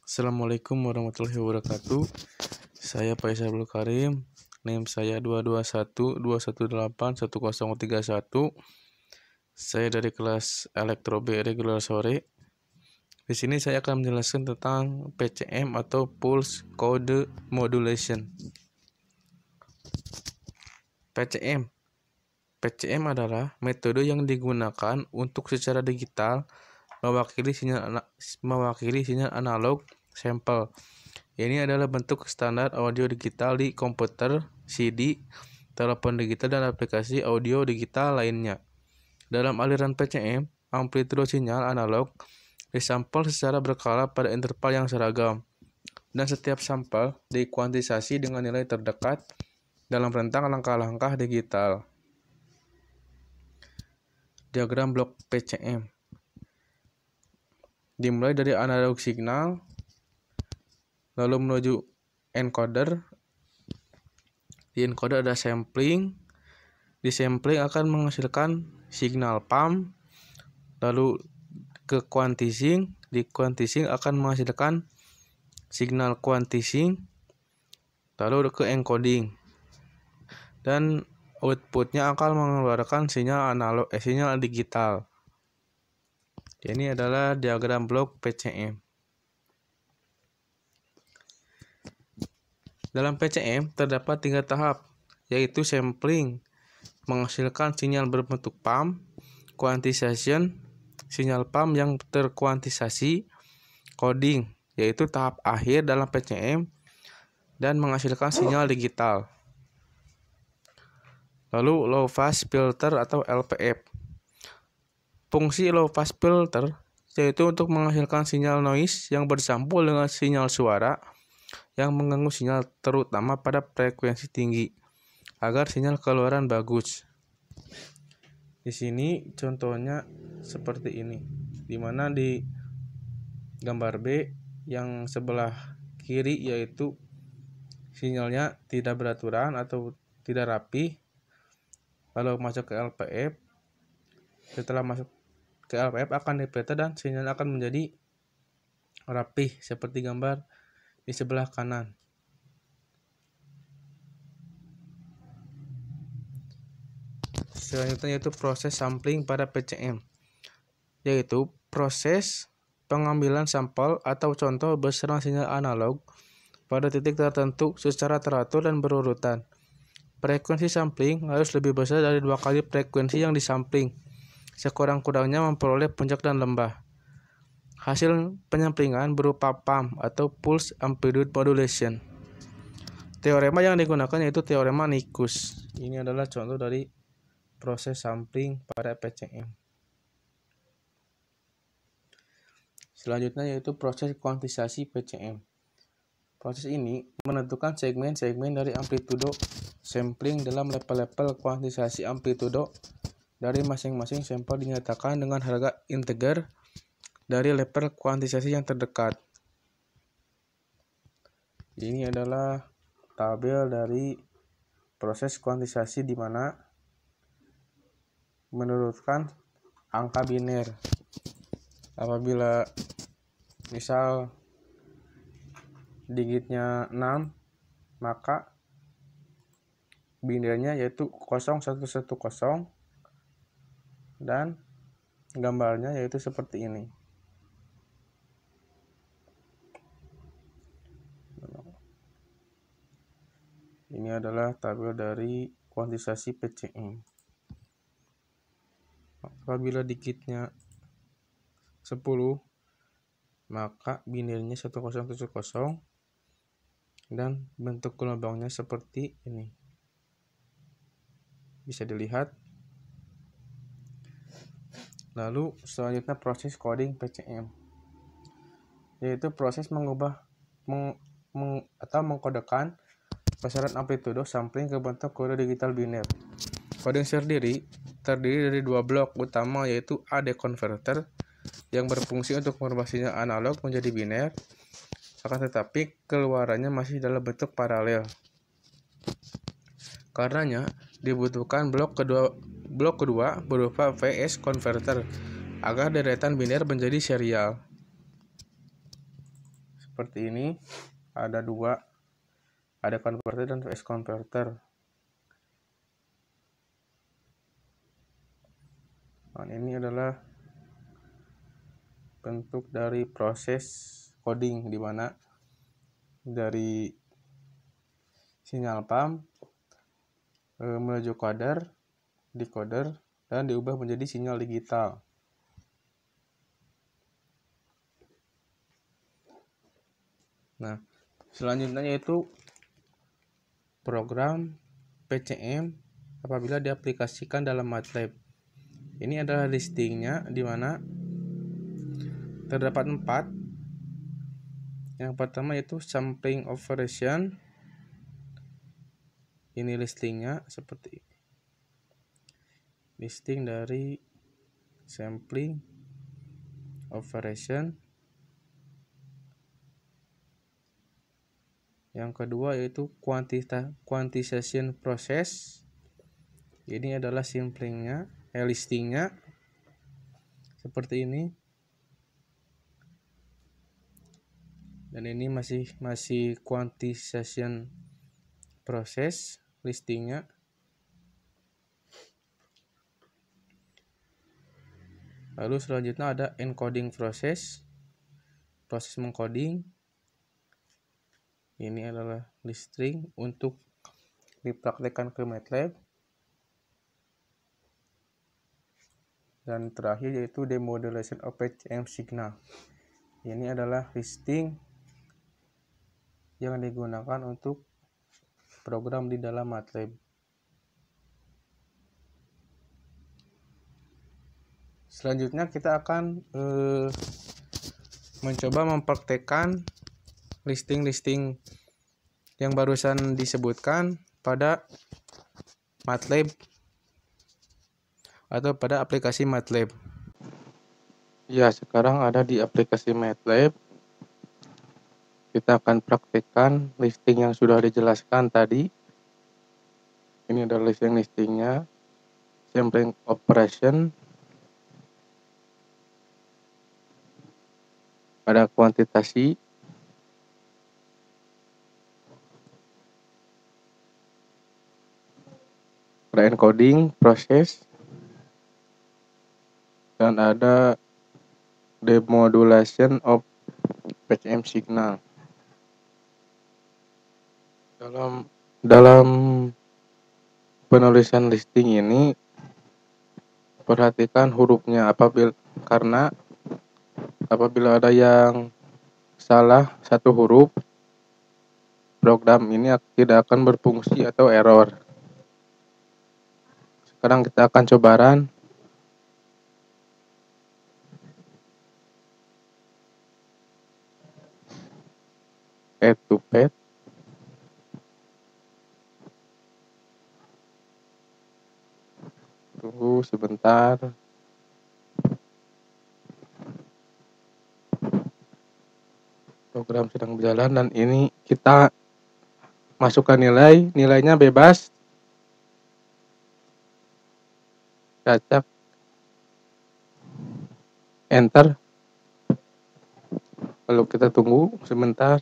Assalamualaikum warahmatullahi wabarakatuh. Saya Faisal Abdul Karim. NIM saya 22121811031. Saya dari kelas Elektro B regular sore. Di sini saya akan menjelaskan tentang PCM atau Pulse Code Modulation. PCM adalah metode yang digunakan untuk secara digital mewakili sinyal analog sampel. Ini adalah bentuk standar audio digital di komputer, CD, telepon digital, dan aplikasi audio digital lainnya. Dalam aliran PCM, amplitudo sinyal analog disampel secara berkala pada interval yang seragam, dan setiap sampel dikuantisasi dengan nilai terdekat dalam rentang langkah-langkah digital. Diagram blok PCM dimulai dari analog signal, lalu menuju encoder. Di encoder ada sampling. Di sampling akan menghasilkan signal pump, lalu ke quantizing. Di quantizing akan menghasilkan signal quantizing, lalu ke encoding, dan outputnya akan mengeluarkan sinyal digital. Ini adalah diagram blok PCM. Dalam PCM terdapat 3 tahap, yaitu sampling, menghasilkan sinyal berbentuk pump, quantization, sinyal pump yang terkuantisasi, coding, yaitu tahap akhir dalam PCM, dan menghasilkan sinyal digital. Lalu low pass filter atau LPF. Fungsi low pass filter yaitu untuk menghasilkan sinyal noise yang bercampur dengan sinyal suara yang mengganggu sinyal, terutama pada frekuensi tinggi, agar sinyal keluaran bagus. Di sini contohnya seperti ini, di mana di gambar B yang sebelah kiri yaitu sinyalnya tidak beraturan atau tidak rapi, lalu masuk ke LPF. Setelah masuk ke LPF akan difilter dan sinyal akan menjadi rapih seperti gambar di sebelah kanan. Selanjutnya yaitu proses sampling pada PCM, yaitu proses pengambilan sampel atau contoh besaran sinyal analog pada titik tertentu secara teratur dan berurutan. Frekuensi sampling harus lebih besar dari 2 kali frekuensi yang disampling, sekurang-kurangnya memperoleh puncak dan lembah. Hasil penyamplingan berupa pump atau pulse amplitude modulation. Teorema yang digunakan yaitu teorema Nyquist. Ini adalah contoh dari proses sampling pada PCM. Selanjutnya yaitu proses kuantisasi PCM. Proses ini menentukan segmen-segmen dari amplitudo sampling dalam level-level kuantisasi amplitudo dari masing-masing sampel dinyatakan dengan harga integer dari level kuantisasi yang terdekat. Ini adalah tabel dari proses kuantisasi di mana menurutkan angka biner. Apabila misal digitnya 6, maka binernya yaitu 0110 dan gambarnya yaitu seperti ini. Ini adalah tabel dari kuantisasi PCM. Apabila digitnya 10, maka binernya 1070 dan bentuk gelombangnya seperti ini. Bisa dilihat. Lalu selanjutnya proses coding PCM, yaitu proses mengubah atau mengkodekan besaran amplitudo sampling ke bentuk kode digital biner. Coding terdiri dari 2 blok utama, yaitu AD converter yang berfungsi untuk merubah sinyal analog menjadi biner, akan tetapi keluarannya masih dalam bentuk paralel. Karenanya dibutuhkan blok kedua berupa VS converter agar deretan biner menjadi serial. seperti ini. Ada dua, ada converter dan phase converter. Nah, ini adalah bentuk dari proses coding, di mana dari sinyal pump menuju decoder, dan diubah menjadi sinyal digital. Nah, selanjutnya yaitu program PCM apabila diaplikasikan dalam MATLAB. Ini adalah listingnya, di mana terdapat 4. Yang pertama yaitu sampling operation. Ini listingnya seperti ini. Listing dari sampling operation. Yang kedua yaitu quantization process. Ini adalah samplingnya, listingnya seperti ini. Dan ini masih quantization process listingnya. Lalu selanjutnya ada encoding proses mengcoding. Ini adalah listing untuk dipraktekkan ke MATLAB. Dan terakhir yaitu demodulation of PCM signal. Ini adalah listing yang digunakan untuk program di dalam MATLAB. Selanjutnya kita akan mencoba mempraktekkan listing-listing yang barusan disebutkan pada MATLAB atau pada aplikasi MATLAB. Ya, sekarang ada di aplikasi MATLAB. Kita akan praktekkan listing yang sudah dijelaskan tadi. Ini adalah listingnya, sampling operation, ada kuantitasi, ada encoding proses, dan ada demodulation of PCM signal. Dalam penulisan listing ini perhatikan hurufnya, karena apabila ada yang salah satu huruf, program ini tidak akan berfungsi atau error. Sekarang kita akan coba run. Add to pad. Tunggu sebentar. Program sedang berjalan dan ini kita masukkan nilainya bebas. Acak. Enter. Lalu kita tunggu sebentar.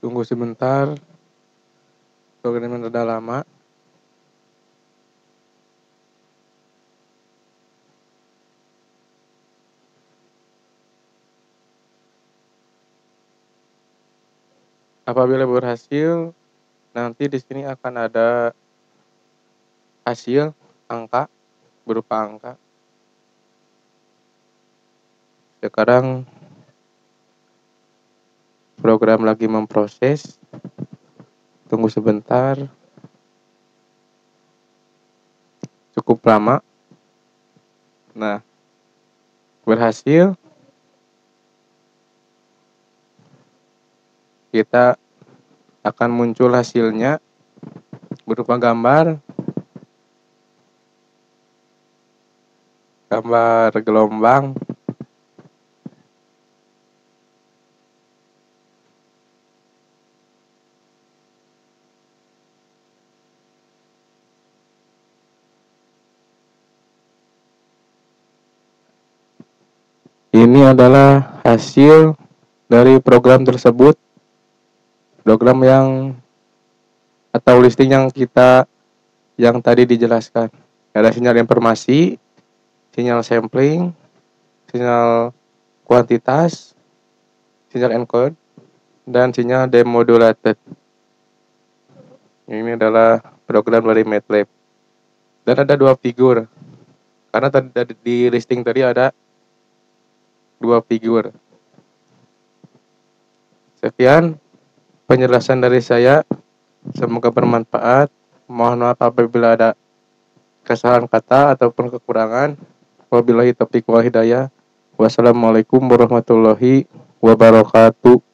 Tunggu sebentar. Programnya udah lama. Apabila berhasil, nanti di sini akan ada hasil angka berupa angka. Sekarang program lagi memproses. Tunggu sebentar. Cukup lama. Nah, berhasil. Kita akan muncul hasilnya berupa gambar gelombang. Ini adalah hasil dari program tersebut, program yang atau listing yang tadi dijelaskan. Ada sinyal informasi, sinyal sampling, sinyal kuantitas, sinyal encode, dan sinyal demodulated. Ini adalah program dari MATLAB. Dan ada dua figur. Karena tadi di listing tadi ada dua figur. Sekian penjelasan dari saya. Semoga bermanfaat. Mohon maaf apabila ada kesalahan kata ataupun kekurangan. Wabillahi taufiq wal hidayah. Wassalamualaikum warahmatullahi wabarakatuh.